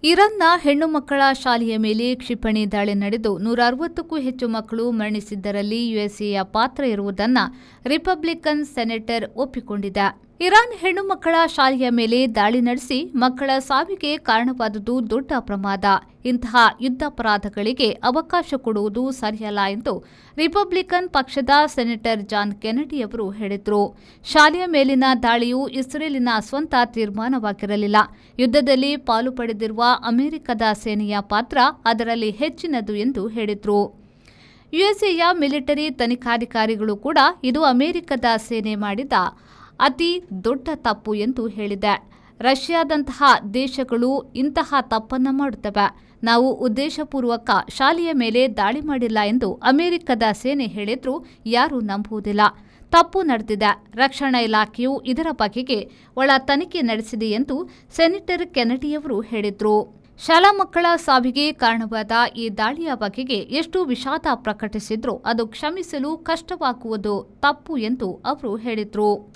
ಇರಾನ್ನ ಹೆಣ್ಣು ಮಕ್ಕಳ ಶಾಲೆಯ ಮೇಲೆ ಕ್ಷಿಪಣಿ ದಾಳಿ ನಡೆದು 160ಕ್ಕೂ ಹೆಚ್ಚು ಮಕ್ಕಳು ಮರಣಿಸಿದ್ದರಲ್ಲಿ ಯುಎಸ್ಎಯ ಪಾತ್ರ ಇರುವುದನ್ನು ರಿಪಬ್ಲಿಕನ್ ಸೆನೆಟರ್ ಒಪ್ಪಿಕೊಂಡಿದೆ. ಇರಾನ್ ಹೆಣ್ಣು ಮಕ್ಕಳ ಶಾಲೆಯ ಮೇಲೆ ದಾಳಿ ನಡೆಸಿ ಮಕ್ಕಳ ಸಾವಿಗೆ ಕಾರಣವಾದುದು ದೊಡ್ಡ ಪ್ರಮಾದ. ಇಂತಹ ಯುದ್ಧಾಪರಾಧಗಳಿಗೆ ಅವಕಾಶ ಕೊಡುವುದು ಸರಿಯಲ್ಲ ಎಂದು ರಿಪಬ್ಲಿಕನ್ ಪಕ್ಷದ ಸೆನೆಟರ್ ಜಾನ್ ಕೆನಡಿ ಅವರು ಹೇಳಿದರು. ಶಾಲೆಯ ಮೇಲಿನ ದಾಳಿಯು ಇಸ್ರೇಲಿನ ಸ್ವಂತ ತೀರ್ಮಾನವಾಗಿರಲಿಲ್ಲ. ಯುದ್ಧದಲ್ಲಿ ಪಾಲು ಪಡೆದಿರುವ ಅಮೆರಿಕದ ಸೇನೆಯ ಪಾತ್ರ ಅದರಲ್ಲಿ ಹೆಚ್ಚಿನದು ಎಂದು ಹೇಳಿದರು. ಯುಎಸ್ಎಯ ಮಿಲಿಟರಿ ತನಿಖಾಧಿಕಾರಿಗಳು ಕೂಡ ಇದು ಅಮೆರಿಕದ ಸೇನೆ ಮಾಡಿದ ಅತಿ ದೊಡ್ಡ ತಪ್ಪು ಎಂದು ಹೇಳಿದೆ. ರಷ್ಯಾದಂತಹ ದೇಶಗಳು ಇಂತಹ ತಪ್ಪನ್ನು ಮಾಡುತ್ತವೆ. ನಾವು ಉದ್ದೇಶಪೂರ್ವಕ ಶಾಲೆಯ ಮೇಲೆ ದಾಳಿ ಮಾಡಿಲ್ಲ ಎಂದು ಅಮೆರಿಕದ ಸೇನೆ ಹೇಳಿದ್ರೂ ಯಾರೂ ನಂಬುವುದಿಲ್ಲ. ತಪ್ಪು ನಡೆದಿದೆ. ರಕ್ಷಣಾ ಇಲಾಖೆಯು ಇದರ ಬಗೆಗೆ ಒಳ ತನಿಖೆ ನಡೆಸಿದೆ ಎಂದು ಸೆನೆಟರ್ ಕೆನಡಿಯವರು ಹೇಳಿದರು. ಶಾಲಾ ಮಕ್ಕಳ ಸಾವಿಗೆ ಕಾರಣವಾದ ಈ ದಾಳಿಯ ಬಗೆಗೆ ಎಷ್ಟು ವಿಷಾದ ಪ್ರಕಟಿಸಿದ್ರೂ ಅದು ಕ್ಷಮಿಸಲು ಕಷ್ಟವಾಗುವುದು ತಪ್ಪು ಎಂದು ಅವರು ಹೇಳಿದರು.